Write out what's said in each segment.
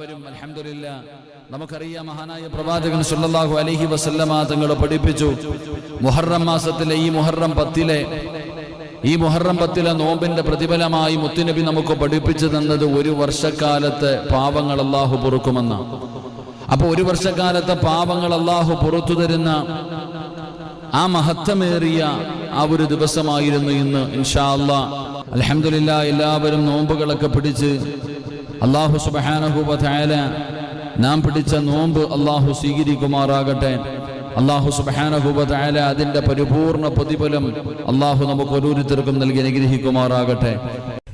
അൽഹംദുലില്ലാഹ് നമുക്കറിയാം മഹാനായ പ്രവാചകൻ സല്ലല്ലാഹു അലൈഹി വസല്ലമ തങ്ങൾ പഠിപ്പിച്ചു മുഹറം മാസത്തിലെ ഈ മുഹറം 10 നോമ്പിന്റെ പ്രതിഫലമായി മുത്തുനബി നമുക്ക് പഠിപ്പിച്ചു തന്നത് ഒരു വർഷക്കാലത്തെ പാപങ്ങൾ അല്ലാഹു പൊറുക്കുമെന്ന്. അപ്പോൾ ഒരു വർഷക്കാലത്തെ പാപങ്ങൾ അല്ലാഹു പുറത്തു തരുന്ന ആ മഹത്വമേറിയ ആ ഒരു ദിവസമായിരുന്നു ഇന്ന്. ഇൻഷാ അല്ലാഹ് അൽഹംദുലില്ലാഹ് എല്ലാവരും നോമ്പുകളൊക്കെ പിടിച്ച് അല്ലാഹു സുബ്ഹാനഹു വ തആല നാം പിടിച്ച നോമ്പ് അല്ലാഹു സ്വീകരിക്കുമാറാകട്ടെ. അല്ലാഹു സുബ്ഹാനഹു വ തആല അതിന്റെ പരിപൂർണ പ്രതിഫലം അല്ലാഹു നമുക്ക് ഓരോരുത്തർക്കും നൽകി അനുഗ്രഹിക്കുമാറാകട്ടെ.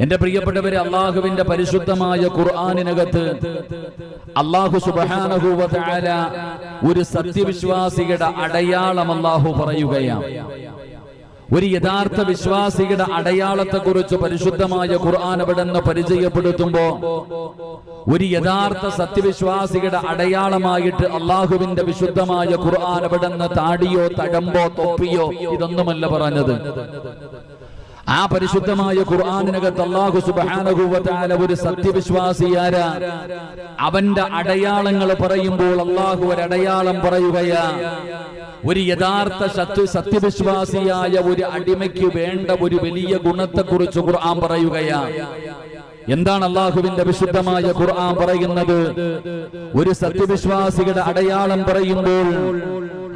എന്റെ പ്രിയപ്പെട്ടവരെ, അല്ലാഹുവിന്റെ പരിശുദ്ധമായ ഖുർആനിനകത്ത് അല്ലാഹു സുബ്ഹാനഹു വ തആല ഒരു സത്യവിശ്വാസിയുടെ അടയാളം അല്ലാഹു പറയുകയാണ്. ഒരു യഥാർത്ഥ വിശ്വാസിയുടെ അടയാളത്തെക്കുറിച്ച് പരിശുദ്ധമായ ഖുർആൻ അവിടെന്ന് പരിചയപ്പെടുത്തുമ്പോ ഒരു യഥാർത്ഥ സത്യവിശ്വാസിയുടെ അടയാളമായിട്ട് അള്ളാഹുവിന്റെ വിശുദ്ധമായ ഖുർആൻ അവിടെന്ന് താടിയോ തഴമ്പോ തൊപ്പിയോ ഇതൊന്നുമല്ല പറഞ്ഞത്. ആ പരിശുദ്ധമായ ഖുർആനിനകത്ത് അല്ലാഹു സുബ്ഹാനഹു വ തആല ഒരു സത്യവിശ്വാസിയാരാ അവന്റെ അടയാളങ്ങൾ പറയുമ്പോൾ അല്ലാഹു ഒരു അടയാളം പറയുകയാ. ഒരു യഥാർത്ഥ സത്യവിശ്വാസിയായ ഒരു അടിമയ്ക്ക് വേണ്ട ഒരു വലിയ ഗുണത്തെക്കുറിച്ച് ഖുർആൻ പറയുകയാ. എന്താണ് അല്ലാഹുവിന്റെ വിശുദ്ധമായ ഖുർആൻ പറയുന്നത്? ഒരു സത്യവിശ്വാസിയുടെ അടയാളം പറയുമ്പോൾ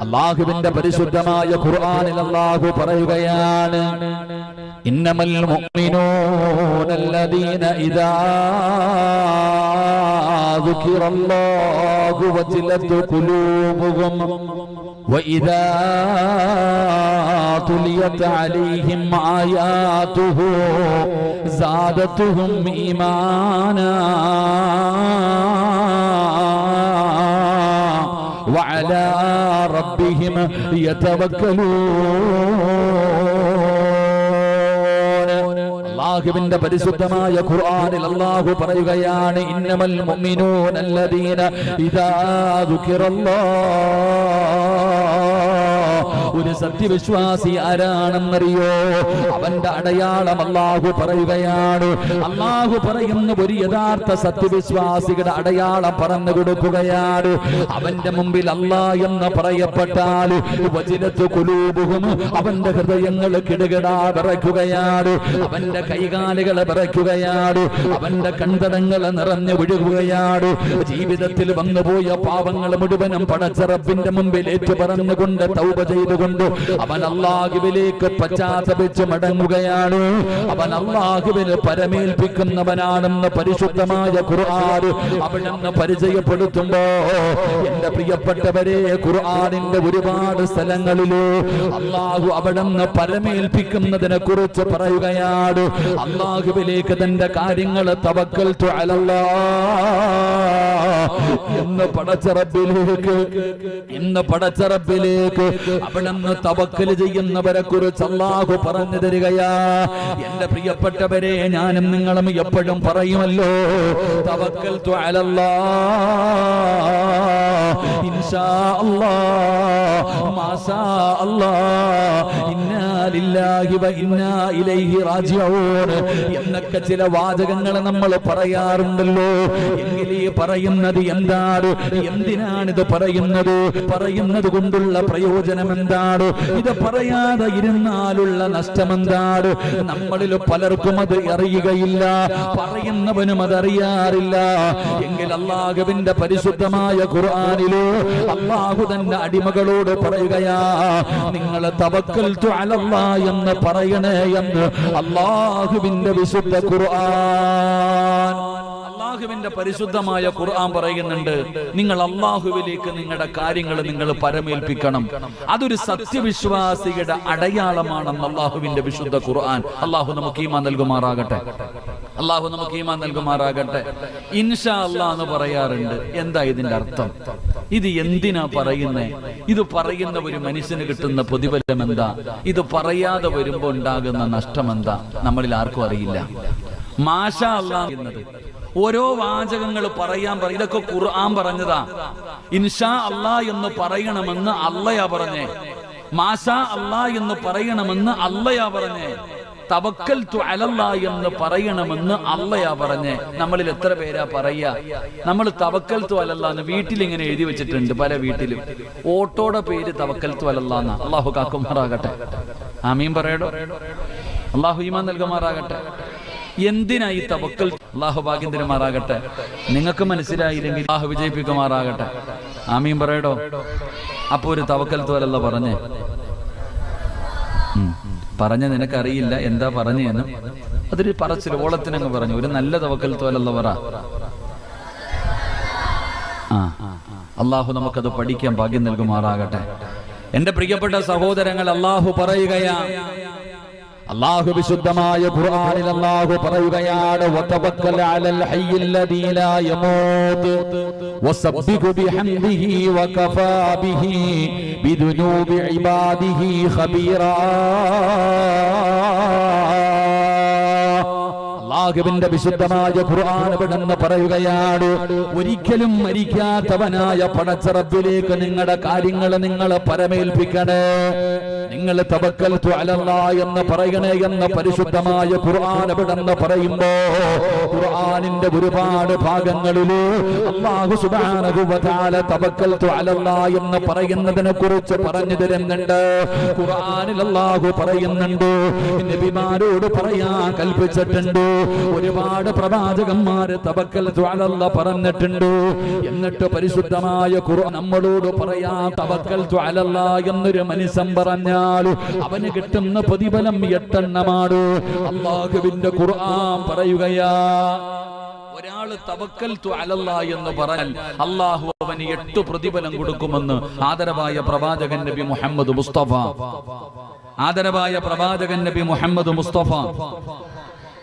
അല്ലാഹുവിന്റെ പരിശുദ്ധമായ ഖുർആനിൽ അല്ലാഹു പറയുകയാണ്, ഇന്നമൽ മുഅ്മിനൂന അല്ലദീന ഇദാ ദുകിറല്ലാഹു വജിലത് ഖുലൂബുഹും وإذا تليت عليهم آياته زادتهم إيمانا وعلى ربهم يتوكلون. അല്ലാഹുവിന്റെ പരിശുദ്ധമായ ഖുർആനിൽ അല്ലാഹു പറയുകയാണ്, ഇന്നമൽ മുഅ്മിനൂന അല്ലദീന ഇദാ ദുകിറല്ലാഹ്. ഒരു സത്യവിശ്വാസി ആരാണെന്നറിയോ? അവന്റെ അടയാളം അല്ലാഹു പറയുകയാണ്. അല്ലാഹു പറയുന്ന ഒരു യഥാർത്ഥ സത്യവിശ്വാസിയുടെ അടയാളം പറഞ്ഞു കൊടുക്കുകയാണ്. അവന്റെ മുമ്പിൽ അല്ലാഹ് എന്ന് പറയപ്പെട്ടാൽ വജിലത്ത് ഖുലൂബുഹും, അവന്റെ ഹൃദയങ്ങൾ കിടുകിടാ വിറയ്ക്കുകയാണ്, അവന്റെ കൈകാലുകൾ വിറയ്ക്കുകയാണ്, അവന്റെ കൺതടങ്ങൾ നിറഞ്ഞു വീഴുകയാണ്. ജീവിതത്തിൽ വന്നുപോയ പാപങ്ങൾ മുഴുവനും പടച്ച റബ്ബിന്റെ മുമ്പിൽ ഏറ്റു പറഞ്ഞുകൊണ്ട് തൗബ ചെയ്തുകൊണ്ട് അവൻ അല്ലാഹുവിലേക്ക് പശ്ചാത്തപിച്ച് മടങ്ങുകയാണ്. അവൻ അല്ലാഹുവിന് പരമേൽപ്പിക്കുന്നവനാണെന്ന് പരിശുദ്ധമായ ഖുർആൻ അവിടുന്ന് പരിചയപ്പെടുത്തുമ്പോ എന്റെ പ്രിയപ്പെട്ടവരെ, ഖുർആനിന്റെ ഒരുപാട് സ്ഥലങ്ങളിലോ അല്ലാഹു അവിടുന്ന് പരമേൽപ്പിക്കുന്നതിനെ കുറിച്ച് പറയുകയാണ്. അല്ലാഹുവിലേക്ക് തന്റെ കാര്യങ്ങൾ തവക്കൽതു അലല്ലാഹ് എന്ന് പടച്ച റബ്ബിലേക്ക് അവിടുന്ന് തവക്കൽ ചെയ്യുന്നവരെ കുറിച്ച് അല്ലാഹു പറഞ്ഞു തരികയാ. എന്റെ പ്രിയപ്പെട്ടവരെ, ഞാനും നിങ്ങളും എപ്പോഴും പറയുമല്ലോ, തവക്കൽതു അലല്ലാഹ്, ഇൻഷാ അല്ലാഹ്, മാഷാ അല്ലാഹ്, ഇന്നാ ലില്ലാഹി വ ഇന്നാ ഇലൈഹി റാജിഊൻ എന്നൊക്കെ ചില വാചകങ്ങൾ നമ്മൾ പറയാറുണ്ടല്ലോ. എങ്കിൽ ഈ പറയുന്നത് എന്താണ്? എന്തിനാണിത് പറയുന്നത് കൊണ്ടുള്ള പ്രയോജനം എന്താണ്? ഇത് പറയാതെ ഇരുന്നാലുള്ള നഷ്ടം എന്താണ്? നമ്മളിൽ പലർക്കും അത് അറിയുകയില്ല, പറയുന്നവനും അതറിയാറില്ല. എങ്കിൽ അല്ലാഹുവിന്റെ പരിശുദ്ധമായ ഖുർആനിലോ അല്ലാഹു തന്റെ അടിമകളോട് പറയുകയാ, നിങ്ങൾ തവക്കൽതു അലല്ലാഹ് എന്ന് പറയണേ എന്ന് അല്ലാഹുവിന്റെ വിശുദ്ധ ഖുർആൻ. അല്ലാഹുവിന്റെ പരിശുദ്ധമായ ഖുർആൻ പറയുന്നുണ്ട്, നിങ്ങൾ അല്ലാഹുവിലേക്ക് നിങ്ങളുടെ കാര്യങ്ങൾ നിങ്ങൾ പരമേൽപ്പിക്കണം. അതൊരു സത്യവിശ്വാസിയുടെ അടയാളമാണെന്ന് അല്ലാഹുവിന്റെ വിശുദ്ധ ഖുർആൻ. അല്ലാഹു നമുക്ക് ഈമാൻ നൽകുമാറാകട്ടെ. അല്ലാഹു നമുക്ക് ഈമാൻ നൽകുമാറാകട്ടെ. ഇൻഷാ അല്ലാഹ് എന്ന് പറയാറുണ്ട്. എന്താ ഇതിന്റെ അർത്ഥം? ഇത് എന്തിനാ പറയുന്നേ? ഇത് പറയുന്ന ഒരു മനുഷ്യന് കിട്ടുന്ന പ്രതിഫലം എന്താ? ഇത് പറയാതെ വരുമ്പോ ഉണ്ടാകുന്ന നഷ്ടം എന്താ? നമ്മളിൽ ആർക്കും അറിയില്ല. മാഷാ അല്ലാഹ് എന്നത് ഓരോ വാചകങ്ങൾ പറയാൻ ഇതൊക്കെ ഖുർആൻ പറഞ്ഞതാ. ഇൻഷാ അല്ലാഹ് എന്ന് പറയണമെന്ന് അള്ളയാ പറഞ്ഞേ. മാഷാ അല്ലാഹ് എന്ന് പറയണമെന്ന് അള്ളയാ പറഞ്ഞേ. തവക്കൽതു അലല്ലാഹ് എന്ന് പറയണമെന്ന് അള്ളയാ പറഞ്ഞേ. നമ്മളിൽ എത്ര പേരാ പറയാ? നമ്മൾ തവക്കൽതു അലല്ലാഹ് എന്ന് വീട്ടിലിങ്ങനെ എഴുതി വെച്ചിട്ടുണ്ട്. പല വീട്ടിലും ഓട്ടോയുടെ പേര് തവക്കൽതു അലല്ലാഹ് എന്നാ. അള്ളാഹു കാക്കുമാറാകട്ടെ. ആമീൻ പറയടോ. അള്ളാഹു ഈമാൻ നൽകുമാറാകട്ടെ. എന്തിനാ ഈ തവക്കൽ? അള്ളാഹു ഭാഗ്യം തരുമാറാകട്ടെ. നിങ്ങൾക്ക് മനസ്സിലായില്ലെങ്കിൽ അള്ളാഹു വിജയിപ്പിക്കുമാറാകട്ടെ. ആമീൻ പറയടോ. അപ്പൊ ഒരു തവക്കൽതു അലല്ലാഹ് പറഞ്ഞ നിനക്കറിയില്ല എന്താ പറഞ്ഞെന്ന്. അതൊരു പറച്ചിൽ ഓളത്തിനങ്ങ് പറഞ്ഞു. ഒരു നല്ല തവക്കൽതു അലല്ലാഹ് പറ. അള്ളാഹു നമുക്കത് പഠിക്കാൻ ഭാഗ്യം നൽകുമാറാകട്ടെ. എന്റെ പ്രിയപ്പെട്ട സഹോദരങ്ങൾ, അള്ളാഹു പറയുകയാ, അല്ലാഹു വിശുദ്ധമായ ഖുർആനിൽ അല്ലാഹു പറയുകയാണ്, വതവക്കൽ അലൽ ഹയ്യിൽ ലദീ ലാ യമൂത് വസബ്ബിഹു ബിഹംദിഹി വകഫാ ബിഹി ബിദുനൂബി ഇബാദിഹി ഖബീറാ. അല്ലാഹുവിന്റെ വിശുദ്ധമായ ഖുർആൻ ഇവിടെന്ന് പറയുകയാണ്, ഒരിക്കലും മരിക്കാത്തവനായ പടച്ച റബ്ബിലേക്ക് നിങ്ങളുടെ കാര്യങ്ങൾ നിങ്ങൾ പരമേൽപ്പിക്കണേ. നിങ്ങൾ തവക്കൽതു അലല്ലാഹ് എന്ന് പറയണേ എന്ന് പരിശുദ്ധമായ ഖുർആൻ ഇവിടെന്ന് പറയുമ്പോ ഖുർആനിന്റെ ഒരുപാട് ഭാഗങ്ങളിൽ അല്ലാഹു സുബ്ഹാനഹു വ തആല തവക്കൽതു അലല്ലാഹ് എന്ന് പറയുന്നതിനെ കുറിച്ച് പറഞ്ഞു തരുന്നുണ്ട്. ഖുർആനിൽ അല്ലാഹു പറയുന്നുണ്ട്, നബിമാരോട് പറയാൻ കൽപ്പിച്ചിട്ടുണ്ട്. ഒരുപാട് പ്രവാചകന്മാര് തവക്കൽതു അലല്ലാഹ് പറഞ്ഞിട്ടുണ്ട്. എന്നിട്ട് പരിശുദ്ധമായ ഖുർആൻ നമ്മളോട് പറയാ, തവക്കൽതു അലല്ലാഹ് എന്നൊരു മനുഷ്യൻ പറഞ്ഞാൽ അവന് കിട്ടുന്ന പ്രതിഫലം 8 എണ്ണമാണ്. അല്ലാഹുവിന്റെ ഖുർആൻ പറയുകയാ, ഒരാള് തവക്കൽതു അലല്ലാഹ് എന്ന് പറഞ്ഞാൽ അല്ലാഹു അവന് 8 പ്രതിഫലം കൊടുക്കുമെന്ന് ആദരവായ പ്രവാചകൻ നബി മുഹമ്മദ് മുസ്തഫ. ആദരവായ പ്രവാചകൻ നബി മുഹമ്മദ് മുസ്തഫ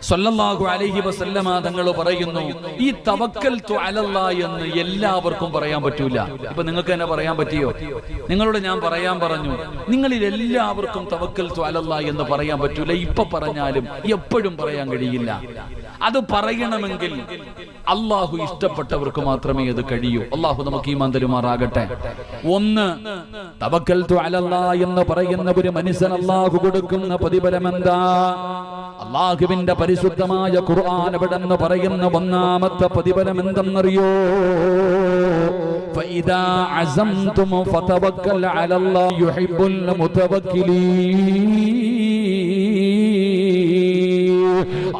സല്ലല്ലാഹു അലൈഹി വസല്ലമ തങ്ങൾ പറയുന്നു, ഈ തവക്കൽതു അലല്ലാഹ് എന്ന് എല്ലാവർക്കും പറയാൻ പറ്റൂല. ഇപ്പൊ നിങ്ങൾക്ക് തന്നെ പറയാൻ പറ്റിയോ? നിങ്ങളോട് ഞാൻ പറയാൻ പറഞ്ഞു, നിങ്ങളിൽ എല്ലാവർക്കും തവക്കൽതു അലല്ലാഹ് എന്ന് പറയാൻ പറ്റൂല. ഇപ്പൊ പറഞ്ഞാലും എപ്പോഴും പറയാൻ കഴിയില്ല. അത് പറയണമെങ്കിൽ അള്ളാഹു ഇഷ്ടപ്പെട്ടവർക്ക് മാത്രമേ അത് കഴിയൂ. അള്ളാഹു നമുക്ക് ഈമാൻ തരുമാറാകട്ടെ. ഒന്ന്, തവക്കൽതു അലല്ലാഹ് എന്ന് പറയുന്ന ഒരു മനുഷ്യൻ അള്ളാഹു കൊടുക്കുന്ന പ്രതിഫലം എന്താ? അള്ളാഹുവിന്റെ പരിശുദ്ധമായ ഖുർആൻ ഇവിടെന്ന് പറയുന്ന ഒന്നാമത്തെ പ്രതിഫലം എന്തെന്നറിയോ? ഫഇദാ അസംതും ഫതവക്കൽ അലല്ലാഹ് യുഹിബ്ബുൽ മുതവക്കിലീൻ.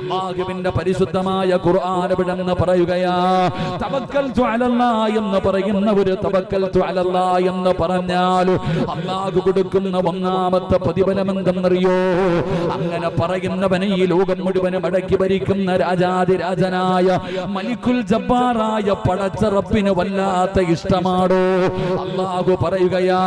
അല്ലാഹുവിന്റെ പരിശുദ്ധമായ ഖുർആൻ ഇവിടെന്ന് പറയുകയാ, തവക്കൽതു അലല്ലാഹ് എന്ന് പറയുന്ന ഒരു തവക്കൽതു അലല്ലാഹ് എന്ന് പറഞ്ഞാൽ അല്ലാഹു കൊടുക്കുന്ന ഒന്നാമത്തെ പ്രതിഫലം എന്തെന്നറിയോ? അങ്ങനെ പറയുന്നവനെ ഈ ലോകം മുഴുവനും അടക്കി ഭരിക്കുന്ന രാജാതിരാജനായ മലിക്കുൽ ജബ്ബാറായ പടച്ച റബ്ബിന് വല്ലാത്ത ഇഷ്ടമാണോ? അല്ലാഹു പറയുകയാ,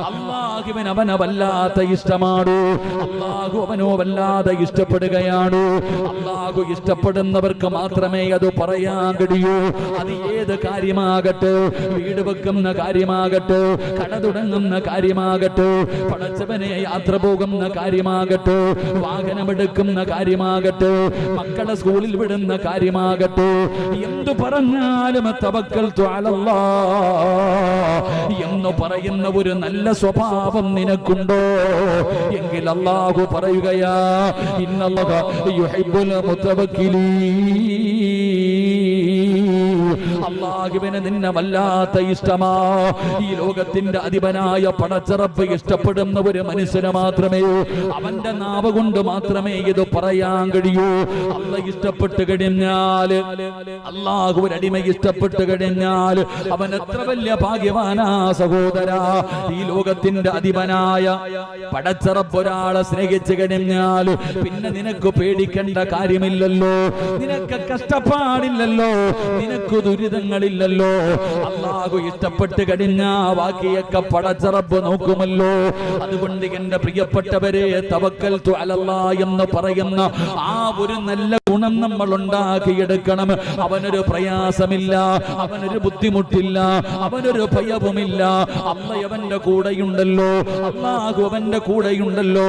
അല്ലാഹുവിന് അവനെ വല്ലാത്ത ഇഷ്ടമാണോ? അല്ലാഹു അവനോ വല്ലാതെ ഇഷ്ടപ്പെടുകയാണ്. അല്ലാഹു ഇഷ്ടപ്പെടുന്നവർക്ക് മാത്രമേ അത് പറയാൻ കഴിയൂ. അത് ഏത് കാര്യമാകട്ടെ, വീട് വെക്കുന്ന കാര്യമാകട്ടെ, കട തുടങ്ങുന്ന കാര്യമാകട്ടെ, പടച്ചവനെ യാത്ര പോകുന്ന കാര്യമാകട്ടെ, വാഹനമെടുക്കുന്ന കാര്യമാകട്ടെ, മക്കളെ സ്കൂളിൽ വിടുന്ന കാര്യമാകട്ടെ, എന്തു പറഞ്ഞാലും തവക്കൽതു അലല്ലാഹ് എന്ന് പറയുന്ന ഒരു നല്ല സ്വഭാവം നിനക്കുണ്ടോ എങ്കിൽ അല്ലാഹു പറയുകയാ, ഇന്നല്ലാഹ യുഹിബ്ബുൽ മുതവക്കിലീൻ. അല്ലാഹുവിനെ നിന്നെ വല്ലാത്ത ഇഷ്ടമാ. ഈ ലോകത്തിന്റെ അധിപനായ പടച്ച റബ്ബ് ഇഷ്ടപ്പെടുന്ന ഒരു മനുഷ്യനെ മാത്രമേ, അവന്റെ നാവ് കൊണ്ട് മാത്രമേ ഇത് പറയാൻ കഴിയൂ. അല്ലാഹ് ഇഷ്ടപ്പെട്ട് കഴിഞ്ഞാൽ, അല്ലാഹു ഒരു അടിമ ഇഷ്ടപ്പെട്ട് കഴിഞ്ഞാൽ അവൻ എത്ര വലിയ ഭാഗ്യവാനാ സഹോദരാ. ഈ ലോകത്തിന്റെ അധിപനായ പടച്ച റബ്ബ് ഒരാളെ സ്നേഹിച്ചു കഴിഞ്ഞാൽ പിന്നെ നിനക്ക് പേടിക്കേണ്ട കാര്യമില്ലല്ലോ, നിനക്ക് കഷ്ടപ്പാടില്ലല്ലോ, നിനക്ക് ദുരിതങ്ങളില്ലല്ലോ. അല്ലാഹു ഇഷ്ടപ്പെട്ട് കഴിഞ്ഞാ ബാക്കിയൊക്കെ പടച്ച റബ്ബ് നോക്കുമല്ലോ. അതുകൊണ്ട് എന്റെ പ്രിയപ്പെട്ടവരെ, തവക്കൽതു അലല്ലാഹ് എന്ന് പറയുന്ന ആ ഒരു നല്ല ഗുണം നമ്മൾ ഉണ്ടാക്കിയെടുക്കണം. അവനൊരു പ്രയാസമില്ല, അവനൊരു ബുദ്ധിമുട്ടില്ല, അവനൊരു ഭയവുമില്ല. അല്ലാഹ് അവന്റെ കൂടെയുണ്ടല്ലോ, അല്ലാഹു അവന്റെ കൂടെയുണ്ടല്ലോ.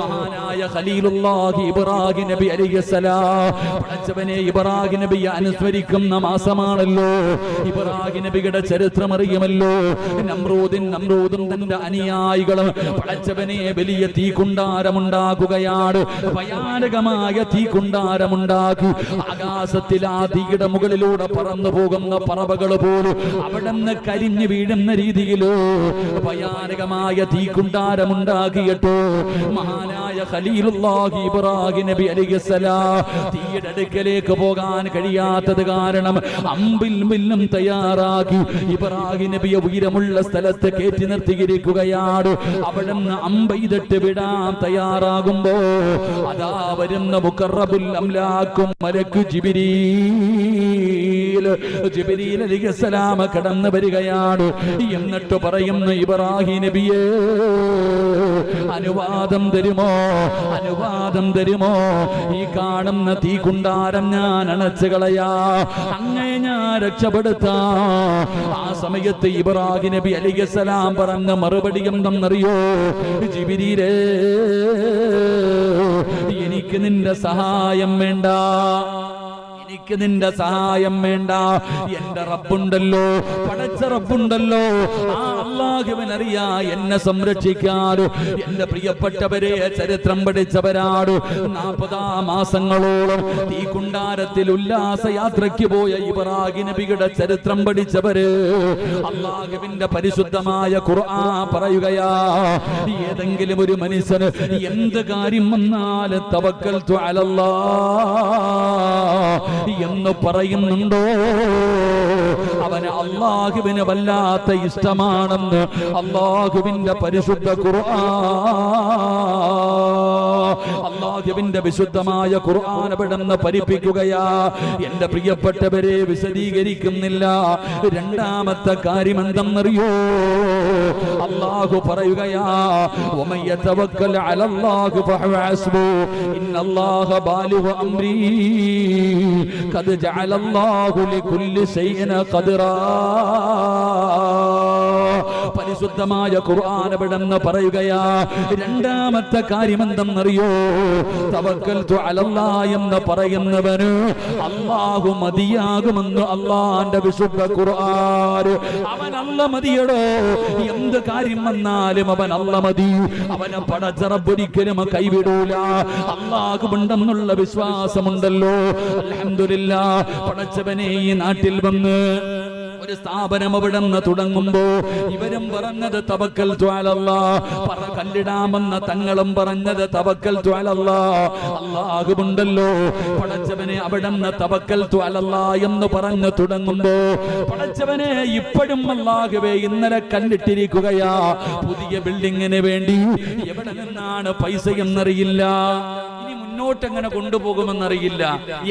മഹാനായ മഹാനായ ഖലീലുല്ലാഹി ഇബ്രാഹിം നബി അലൈഹിസ്സലാം പടച്ചവനെ ഇബ്രാഹിം നബിയെ അനുസ്മരിക്കുന്ന മാസമാണല്ലോ. ഇബ്രാഹിം നബിയുടെ ചരിത്രം അറിയുമല്ലോ. നമ്രൂദും തന്റെ അനുയായികളും പടച്ചവനെ വലിയ തീക്കുണ്ടാരമുണ്ടാക്കുകയാണ്. ഭയാനകമായ തീക്കുണ്ടാരമുണ്ടാക്കി ആകാശത്തിൽ ആ തീയുടെ മുകളിലൂടെ പറന്നു പോകുന്ന പറവകൾ പോലും അവിടെ നിന്ന് കരിഞ്ഞു വീഴുന്ന രീതിയിലോ ഭയാനകമായ തീക്കുണ്ടാരമുണ്ടാക്കിയിട്ടോ മഹാനായ ഖലീലുല്ലാഹി ഇബ്രാഹിം നബി അലൈഹിസ്സലാം തീയുടെ അടുക്കലേക്ക് പോകാൻ കഴിയാത്തത് കാരണം അമ്പിൽ മില്ലും തയ്യാറാക്കി ഇബ്രാഹിം നബിയെ ഉയരമുള്ള സ്ഥലത്ത് കയറ്റി നിർത്തിയിരിക്കുകയാണ്. അവിടെ നിന്ന് അമ്പെയ്തിട്ട് വിടാൻ തയ്യാറാകുമ്പോ അതാ വരുന്ന മുഖറബുൽ അംലാക്കും മലക്കു ജിബ്രീൽ അലൈഹിസ്സലാം കടന്നു വരികയാണ്. എന്നിട്ട് പറയുന്നു, ഇബ്രാഹിം നബിയേ അനുവാദം തരുമോ ഈ കാണുന്ന തീക്കുണ്ടാരം ഞാൻ അണച്ചു കളയാ, അങ്ങേ ഞാൻ രക്ഷപ്പെടുത്താ. ആ സമയത്ത് ഇബ്രാഹിം നബി അലൈഹിസ്സലാം പറഞ്ഞ മറുപടി എന്തെന്നറിയോ? ജിബ്രീലേ, എനിക്ക് നിന്റെ സഹായം വേണ്ട, എനിക്ക് നിന്റെ സഹായം വേണ്ട. എന്റെ റബ്ബുണ്ടല്ലോ, പടച്ച റബ്ബുണ്ടല്ലോ, ആ അല്ലാഹുവിനറിയാ എന്നെ സംരക്ഷിക്കാറ്. എന്റെ പ്രിയപ്പെട്ടവരെ, ചരിത്രം പഠിച്ചവരാട് 40 മാസങ്ങളോളം ഈ കുണ്ടാരത്തിൽ ഉല്ലാസയാത്രയ്ക്ക് പോയ ഇബ്രാഹിം നബിയുടെ ചരിത്രം പഠിച്ചവര് അല്ലാഹുവിന്റെ പരിശുദ്ധമായ ഖുർആൻ പറയുകയാ, ഏതെങ്കിലും ഒരു മനുഷ്യന് എന്ത് കാര്യം വന്നാലും തവക്കൽതു അലല്ലാഹ് എന്ന് പറയുന്നുണ്ടോ, അവന് അല്ലാഹുവിന് വല്ലാത്ത ഇഷ്ടമാണെന്ന് അല്ലാഹുവിന്റെ പരിശുദ്ധ ഖുർആൻ, അല്ലാഹുവിന്റെ വിശുദ്ധമായ ഖുർആൻ അവിടുന്ന് പഠിപ്പിക്കുകയാ. എന്റെ പ്രിയപ്പെട്ടവരെ, വിശദീകരിക്കുന്നില്ല. രണ്ടാമത്തെ കാര്യം എന്തെന്നറിയോ? അല്ലാഹു പറയുകയാ, വമൻ യതവക്കൽ അലല്ലാഹി ഫഹുവ ഹസ്ബു ഇന്നല്ലാഹ ബാലിഗു അംരി ഖദ് ജഅലല്ലാഹു ലികുല്ലി ശൈഇൻ ഖദറാ. പരിശുദ്ധമായ ഖുർആൻ അവിടുന്ന് പറയുകയാ, രണ്ടാമത്തെ കാര്യം എന്തെന്നറിയോ? തവക്കൽതു അലല്ലാഹ് എന്ന് പറയുന്നവന് അല്ലാഹു മതിയാകുമെന്ന് അല്ലാഹുവിന്റെ വിശുദ്ധ ഖുർആൻ. അവൻ അല്ല മതിയടോ, എന്ത് കാര്യം വന്നാലും അവൻ അല്ല മതി. അവനെ പടച്ച റബ്ബ് ഒരിക്കലും കൈവിടൂല. അല്ലാഹുവുണ്ടെന്നുള്ള വിശ്വാസമുണ്ടല്ലോ. അൽഹംദുലില്ലാഹ്, പടച്ചവനെ ഈ നാട്ടിൽ വന്ന് ഒരു സ്ഥാപനം അവിടെ നിന്ന് തുടങ്ങുമ്പോ ഇവരും പറഞ്ഞത് തവക്കൽതു അലല്ലാഹ്, കല്ലിടാമെന്ന തങ്ങളും പറഞ്ഞത് തവക്കൽതു അലല്ലാഹ്. അല്ലാഹുവുണ്ടല്ലോ, പടച്ചവനെ അവിടെ നിന്ന് തവക്കൽതു അലല്ലാഹ് എന്ന് പറഞ്ഞു തുടങ്ങുമ്പോ പടച്ചവനെ ഇപ്പോഴും അല്ലാഹുവേ ഇന്നലെ കല്ലിട്ടിരിക്കുകയാ. പുതിയ ബിൽഡിങ്ങിന് വേണ്ടി എവിടെ നിന്നാണ് പൈസ എന്നറിയില്ല, മുന്നോട്ട് എങ്ങനെ കൊണ്ടുപോകുമെന്നറിയില്ല.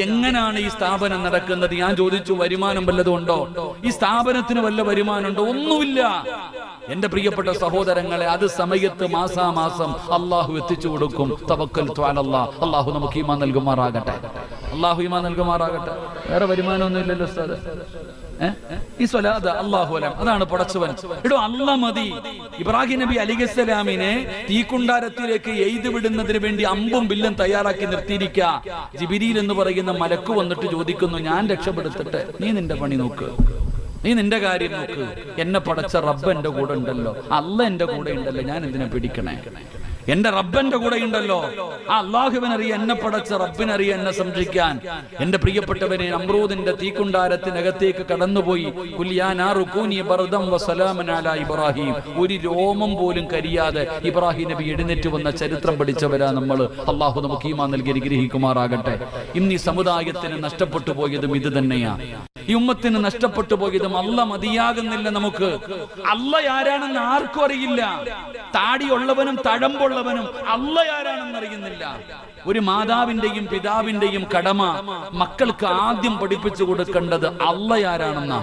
എങ്ങനെയാണ് ഈ സ്ഥാപനം നടക്കുന്നത്? ഞാൻ ചോദിച്ചു, വരുമാനം വല്ലതും ഉണ്ടോ? ഈ സ്ഥാപനത്തിന് വല്ല വരുമാനമുണ്ടോ? ഒന്നുമില്ല. എന്റെ പ്രിയപ്പെട്ട സഹോദരങ്ങളെ, അത് സമയത്ത് മാസാമാസം അള്ളാഹു എത്തിച്ചു കൊടുക്കും. തവക്കൽതു അലല്ലാഹ്. അള്ളാഹു നമുക്ക് ഈമാൻ നൽകുമാറാകട്ടെ. അള്ളാഹു ഈമാൻ നൽകുമാറാകട്ടെ. വേറെ വരുമാനമൊന്നും ഇല്ലല്ലോ ഉസ്താദ്. ഈ സ്വലാത്ത് അല്ലാഹു അലം, അതാണ് പടച്ചവൻ. എടോ, അല്ലാ മതി. ഇബ്രാഹിം നബി അലൈഹിസ്സലാമിനെ തീക്കുണ്ടാരത്തിലേക്ക് എയ്ത് വിടുന്നതിന് വേണ്ടി അമ്പും വില്ലും തയ്യാറാക്കി നിർത്തിയിരിക്ക. ജിബ്രീൽ എന്ന് പറയുന്ന മലക്ക് വന്നിട്ട് ചോദിക്കുന്നു, ഞാൻ രക്ഷപ്പെടുത്തട്ടെ, നീ നിന്റെ പണി നോക്ക്, നീ നിന്റെ കാര്യം നോക്ക്. എന്നെ പടച്ച റബ്ബ് എന്റെ കൂടെ ഉണ്ടല്ലോ, അല്ല എന്റെ കൂടെ ഉണ്ടല്ലോ, ഞാൻ എന്തിനെ പിടിക്കണേ? എന്റെ റബ്ബന്റെ കൂടെ ഉണ്ടല്ലോ. ആ അല്ലാഹുവിനറിയ, എന്നെ പടച്ച റബ്ബിനറിയ എന്നെ സംരക്ഷിക്കാൻ. എന്റെ പ്രിയപ്പെട്ടവനെ, നമ്രൂദിന്റെ തീക്കുണ്ടാരത്തിനകത്തേക്ക് കടന്നുപോയി. ഇബ്രാഹിം, ഒരു രോമം പോലും കരിയാതെ ഇബ്രാഹിം നബി എഴുന്നേറ്റ് വന്ന ചരിത്രം പഠിച്ചവരാ നമ്മൾ. അള്ളാഹു നമുക്ക് ഈമാൻ നൽകി അനുഗ്രഹിക്കുമാറാകട്ടെ. ഇന്ന് ഈ സമുദായത്തിന് നഷ്ടപ്പെട്ടു പോയതും ഇത് തന്നെയാ. ഈ ഉമ്മത്തിന് നഷ്ടപ്പെട്ടു പോയതും അല്ല മതിയാകുന്നില്ല നമുക്ക്. അല്ല ആരാണെന്ന് ആർക്കും അറിയില്ല. താടിയുള്ളവനും തഴമ്പുള്ളവനും അല്ല ആരാണെന്ന് അറിയുന്നില്ല. ഒരു മാതാവിന്റെയും പിതാവിന്റെയും കടമ മക്കൾക്ക് ആദ്യം പഠിപ്പിച്ചു കൊടുക്കേണ്ടത് അല്ല ആരാണെന്നാ.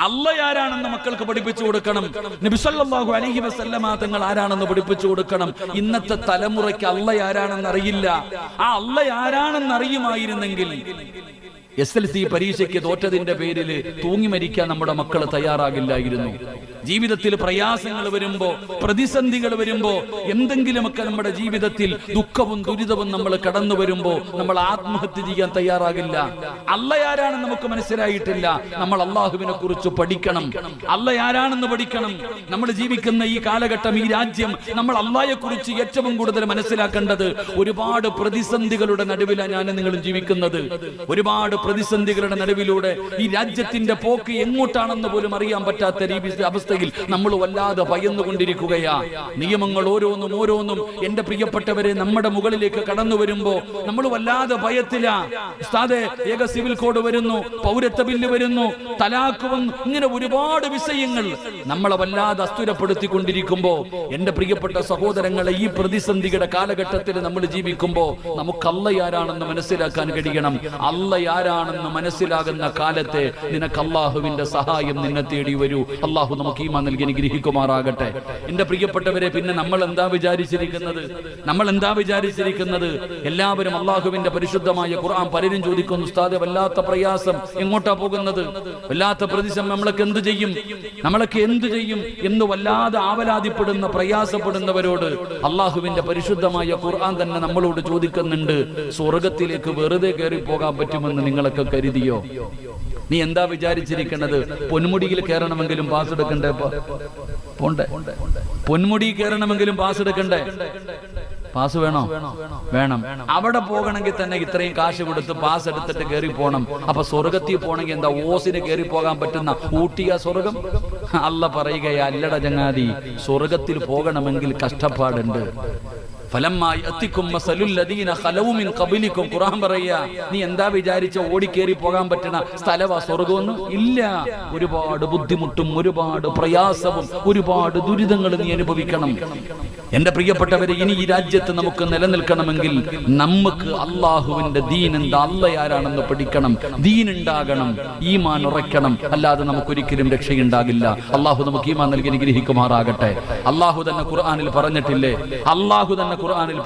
അല്ല ആരാണെന്ന് മക്കൾക്ക് പഠിപ്പിച്ചു കൊടുക്കണം. നബി സല്ലല്ലാഹു അലൈഹി വസല്ലമ തങ്ങൾ ആരാണെന്ന് പഠിപ്പിച്ചു കൊടുക്കണം. ഇന്നത്തെ തലമുറയ്ക്ക് അല്ല ആരാണെന്ന് അറിയില്ല. ആ അല്ല ആരാണെന്ന് അറിയുമായിരുന്നെങ്കിൽ SLC പരീക്ഷയ്ക്ക് തോറ്റതിന്റെ പേരിൽ തൂങ്ങി മരിക്കാൻ നമ്മുടെ മക്കൾ തയ്യാറാകില്ലായിരുന്നു. ജീവിതത്തിൽ പ്രയാസങ്ങൾ വരുമ്പോ, പ്രതിസന്ധികൾ വരുമ്പോ, എന്തെങ്കിലുമൊക്കെ നമ്മുടെ ജീവിതത്തിൽ ദുഃഖവും ദുരിതവും നമ്മൾ കടന്നു വരുമ്പോ നമ്മൾ ആത്മഹത്യ ചെയ്യാൻ തയ്യാറാകില്ല. അല്ലാഹ് ആരാണെന്ന് നമുക്ക് മനസ്സിലായിട്ടില്ല. നമ്മൾ അള്ളാഹുവിനെ കുറിച്ച് പഠിക്കണം. അല്ലാഹ് ആരാണെന്ന് പഠിക്കണം. നമ്മൾ ജീവിക്കുന്ന ഈ കാലഘട്ടം, ഈ രാജ്യം, നമ്മൾ അല്ലാഹയെ കുറിച്ച് ഏറ്റവും കൂടുതൽ മനസ്സിലാക്കേണ്ടത് ഒരുപാട് പ്രതിസന്ധികളുടെ നടുവിലാണ് ഞാൻ നിങ്ങളും ജീവിക്കുന്നത്. ഒരുപാട് പ്രതിസന്ധികളുടെ നടുവിലൂടെ ഈ രാജ്യത്തിന്റെ പോക്ക് എങ്ങോട്ടാണെന്ന് പോലും അറിയാൻ പറ്റാത്ത അവസ്ഥയിൽ നമ്മൾ വല്ലാതെ ഭയന്നുകൊണ്ടിരിക്കുകയാ. നിയമങ്ങൾ ഓരോന്നും എന്റെ പ്രിയപ്പെട്ടവരെ നമ്മുടെ മുകളിലേക്ക് കടന്നു വരുമ്പോ നമ്മൾ വല്ലാതെ ഭയത്തിലാ. ഉസ്താദേ, ഏക സിവിൽ കോഡ് വരുന്നു, പൗരത്വ ബില്ല് വരുന്നു, തലാഖ് വന്നു, ഇങ്ങനെ ഒരുപാട് വിഷയങ്ങൾ നമ്മളെ വല്ലാതെ അസ്ഥിരപ്പെടുത്തിക്കൊണ്ടിരിക്കുമ്പോ എന്റെ പ്രിയപ്പെട്ട സഹോദരങ്ങളെ, ഈ പ്രതിസന്ധിയുടെ കാലഘട്ടത്തിൽ നമ്മൾ ജീവിക്കുമ്പോ നമുക്ക് അല്ലാഹ് ആരാണെന്ന് മനസ്സിലാക്കാൻ കഴിയണം. അല്ലാഹ് ആരാണെന്ന് മനസ്സിലാകുന്ന കാലത്തെ നിനക്ക് അല്ലാഹുവിന്റെ സഹായം നിന്നെ തേടി വരൂ. അല്ലാഹു നമുക്ക് ഈമാൻ നൽകി അനുഗ്രഹിക്കുമാറാകട്ടെ. എന്റെ പ്രിയപ്പെട്ടവരെ, പിന്നെ നമ്മൾ എന്താ വിചാരിച്ചിരിക്കുന്നത്? എല്ലാവരും അല്ലാഹുവിന്റെ പരിശുദ്ധമായ ഖുർആൻ, പലരും ചോദിക്കുന്നു, ഉസ്താദേ വല്ലാത്ത പ്രയാസം, എങ്ങോട്ടാ പോകുന്നത്? വല്ലാത്ത പ്രതിസന്ധി, നമ്മളൊക്കെ എന്ത് ചെയ്യും എന്ന് വല്ലാതെ ആവലാതിപ്പെടുന്ന, പ്രയാസപ്പെടുന്നവരോട് അല്ലാഹുവിന്റെ പരിശുദ്ധമായ ഖുർആൻ തന്നെ നമ്മളോട് ചോദിക്കുന്നുണ്ട്, സ്വർഗത്തിലേക്ക് വെറുതെ കയറി പോകാൻ പറ്റുമെന്ന് നിങ്ങളൊക്കെ കരുതിയോ? നീ എന്താ വിചാരിച്ചിരിക്കുന്നത്? പൊന്മുടിയിൽ കയറണമെങ്കിലും പാസ് എടുക്കണ്ടേ? പൊന്മുടി കയറണമെങ്കിലും പാസ് എടുക്കണ്ടേ? പാസ് വേണം. അവിടെ പോകണമെങ്കിൽ തന്നെ ഇത്രയും കാശ് കൊടുത്ത് പാസ് എടുത്തിട്ട് കയറി പോകണം. അപ്പൊ സ്വർഗത്തിൽ പോകണമെങ്കിൽ എന്താ ഓസിന് കയറി പോകാൻ പറ്റുന്ന ഊട്ടിയ സ്വർഗം? അല്ലാഹ് പറയുകയാ, അല്ലട ചങ്ങാതി, സ്വർഗത്തിൽ പോകണമെങ്കിൽ കഷ്ടപ്പാടുണ്ട്. ഖുർആൻ പറയാ, നീ എന്താ വിചാരിച്ച ഓടിക്കേറി പോകാൻ പറ്റുന്ന സ്ഥലവാ സ്വർഗമൊന്നും? ഇല്ല. ഒരുപാട് ബുദ്ധിമുട്ടും ഒരുപാട് പ്രയാസവും ഒരുപാട് ദുരിതങ്ങളും നീ അനുഭവിക്കണം. എന്റെ പ്രിയപ്പെട്ടവരെ, ഇനി ഈ രാജ്യത്ത് നമുക്ക് നിലനിൽക്കണമെങ്കിൽ നമുക്ക് അള്ളാഹുവിന്റെ ദീൻ എന്താ, അല്ലാഹ് ആരാണെന്ന് പഠിക്കണം. ദീൻ ഉണ്ടാകണം, ഈമാൻ ഉറയ്ക്കണം. അല്ലാതെ നമുക്കൊരിക്കലും രക്ഷയുണ്ടാകില്ല. അള്ളാഹു നമുക്ക് ഈമാൻ നൽകി അനുഗ്രഹിക്കുമാറാകട്ടെ. അള്ളാഹു തന്നെ ഖുർആനിൽ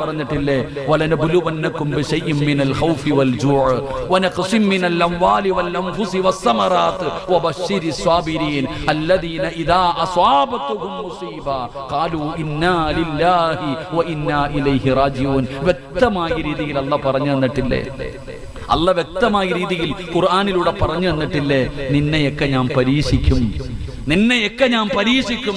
പറഞ്ഞിട്ടില്ലേ, വലനബുലുവന്നകും ബിശൈഇൻ മിനൽ ഖൗഫി വൽ ജൂഅ് വനഖസിം മിനൽ അംവാലി വൽ അൻഫുസി വസ്സമറാത്ത് വബശ്ശിരിസ് സ്വാബിരീൻ അല്ലദീന ഇദാ അസ്വാബത്തുഹും മുസീബ ഖാലൂ ഇന്നാ ലില്ലാഹി വ ഇന്നാ ഇലൈഹി റാജിഊൻ. വ്യക്തമായ രീതിയിൽ അല്ലാഹ് പറഞ്ഞു തന്നിട്ടില്ലേ? അല്ലാഹ് വ്യക്തമായ രീതിയിൽ ഖുർആനിലൂടെ പറഞ്ഞു തന്നിട്ടില്ലേ? നിന്നെയൊക്കെ ഞാൻ പരീക്ഷിക്കും,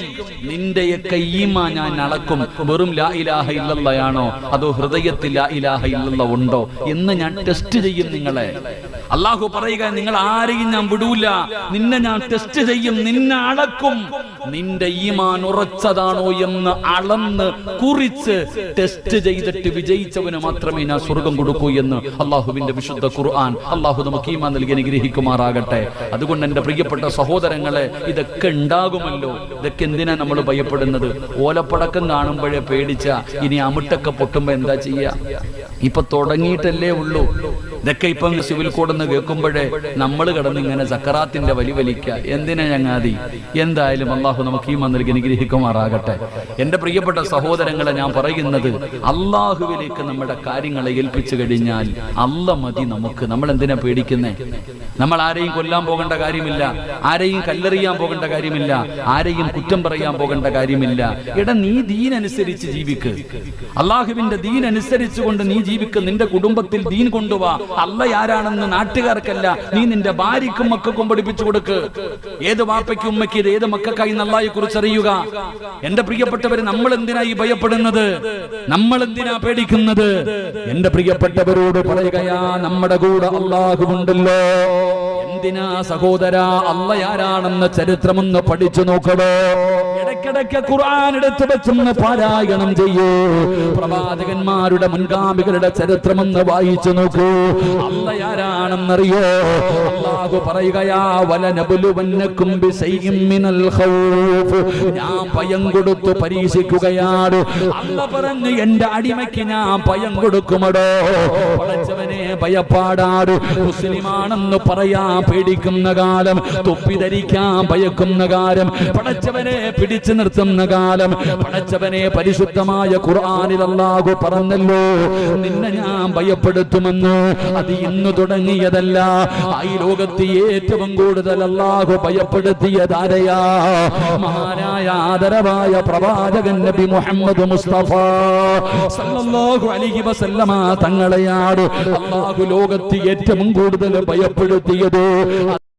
നിന്റെയൊക്കെ ഈമാൻ ഞാൻ അളക്കും. വെറും ലാ ഇലാഹ ഇല്ലല്ലാഹയാണോ അതോ ഹൃദയത്തിൽ ലാ ഇലാഹ ഇല്ലല്ലാഹ് ഉണ്ടോ എന്ന് ഞാൻ ടെസ്റ്റ് ചെയ്യും നിങ്ങളെ. അല്ലാഹു പറയുക, നിങ്ങൾ ആരെയും ഞാൻ വിടൂല, നിന്നെ ഞാൻ ടെസ്റ്റ് ചെയ്യും, നിന്നെ അളക്കും. നിന്റെ ഈമാൻ ഉറച്ചതാണോ എന്ന് അളന്ന് കുറിച്ച് ടെസ്റ്റ് ചെയ്തിട്ട് വിജയിച്ചവന് മാത്രമേ ഞാൻ സ്വർഗം കൊടുക്കൂ എന്ന് അല്ലാഹുവിന്റെ വിശുദ്ധ ഖുർആൻ. അല്ലാഹു നമുക്ക് ഈമാൻ നൽകി അനുഗ്രഹിക്കുമാറാകട്ടെ. അതുകൊണ്ട് എന്റെ പ്രിയപ്പെട്ട സഹോദരങ്ങളെ, ഇതൊക്കെ ഉണ്ടാകുമല്ലോ. ഇതൊക്കെ എന്തിനാ നമ്മൾ ഭയപ്പെടുന്നത്? ഓലപ്പടക്കം കാണുമ്പോഴേ പേടിച്ച ഇനി അമിട്ടൊക്കെ പൊട്ടുമ്പോ എന്താ ചെയ്യാ? ഇപ്പൊ തുടങ്ങിയിട്ടല്ലേ ഉള്ളൂ. ഇതൊക്കെ ഇപ്പം സിവിൽ കോഡെന്ന് കേൾക്കുമ്പോഴേ നമ്മൾ കിടന്ന് ഇങ്ങനെ സക്കറാത്തിന്റെ വലിക്ക. എന്തിനാ ചങ്ങാതി? എന്തായാലും അള്ളാഹു നമുക്ക് ഈമാൻ നൽകി അനുഗ്രഹിക്കുമാറാകട്ടെ. എന്റെ പ്രിയപ്പെട്ട സഹോദരങ്ങളെ, ഞാൻ പറയുന്നത്, അള്ളാഹുവിലേക്ക് നമ്മുടെ കാര്യങ്ങളെ ഏൽപ്പിച്ചു കഴിഞ്ഞാൽ അല്ലാഹ് മതി നമുക്ക്. നമ്മൾ എന്തിനാ പേടിക്കുന്നേ? നമ്മൾ ആരെയും കൊല്ലാൻ പോകേണ്ട കാര്യമില്ല, ആരെയും കല്ലെറിയാൻ പോകേണ്ട കാര്യമില്ല, ആരെയും കുറ്റം പറയാൻ പോകേണ്ട കാര്യമില്ല. നീ ദീനനുസരിച്ച് ജീവിക്ക്. അള്ളാഹുവിന്റെ ദീൻ അനുസരിച്ചുകൊണ്ട് നീ ജീവിക്ക്. നിന്റെ കുടുംബത്തിൽ ദീൻ കൊണ്ടുവാ. അല്ലാഹ് ആരാണെന്ന് നാട്ടുകാർക്കല്ല, നീ നിന്റെ ഭാര്യയ്ക്കും മക്കൾക്കും പഠിപ്പിച്ചു കൊടുക്ക്. ഏത് വാപ്പയ്ക്കും ഉമ്മയ്ക്ക്, ഏത് മക്കൾക്കായി അല്ലാഹയെ കുറിച്ച് അറിയുക. എന്റെ പ്രിയപ്പെട്ടവര്, നമ്മൾ എന്തിനാ ഈ ഭയപ്പെടുന്നത്? നമ്മൾ എന്തിനാ പേടിക്കുന്നത്? എന്റെ പ്രിയപ്പെട്ടവരോട് പറയുകയാ, നമ്മുടെ കൂടെ അല്ലാഹുവുണ്ടല്ലോ. എന്തിനാ സഹോദരാ അല്ലാഹ് ആരാണെന്ന ചരിത്രമൊന്ന് പഠിച്ചു നോക്കണോ? ഇടയ്ക്കിടയ്ക്ക് ഖുർആൻ എടുത്തു വെച്ചൊന്ന് പാരായണം ചെയ്യൂ. പ്രവാചകന്മാരുടെ മുൻഗാമികളുടെ ചരിത്രമൊന്ന് വായിച്ചു നോക്കൂ. അല്ലാഹ് ആരാണെന്നറിയോ? അല്ലാഹു പറയുകയാ, വലനബുലുവന്നകും ബിശൈഇൻ മിനൽ ഖൗഫ്. ഞാൻ ഭയം കൊടുത്തു പരീക്ഷിക്കുകയാണ്. അല്ലാഹ് പറഞ്ഞു, എന്റെ അടിമയ്ക്ക് ഞാൻ ഭയം കൊടുക്കുമടോ. പടച്ചവനെ ഭയപ്പാടാട്. മുസ്ലിമാണെന്ന് പറ പറയാൻ പേടിക്കുന്ന കാലം, തൊപ്പി ധരിക്കാൻ ഭയക്കുന്ന കാലം, പടച്ചവനെ പിടിച്ചു നിർത്തുന്ന കാലം. പടച്ചവനെ പരിശുദ്ധമായ ഖുർആനിൽ അല്ലാഹു പറഞ്ഞല്ലോ, നിന്നെ ഞാൻ ഭയപ്പെടുത്തുമെന്ന്. അത് ഇന്ന് തുടങ്ങിയതല്ല. ഈ ലോകത്ത് ഏറ്റവും കൂടുതൽ അല്ലാഹു ഭയപ്പെടുത്തിയതാരെയാ? മഹാനായ ആദരവായ പ്രവാചകൻ നബി മുഹമ്മദ് മുസ്തഫ സല്ലല്ലാഹു അലൈഹി വസല്ലമ തങ്ങളെയാണ് അല്ലാഹു ലോകത്ത് ഏറ്റവും കൂടുതൽ ഭയപ്പെടുത്തിയത്.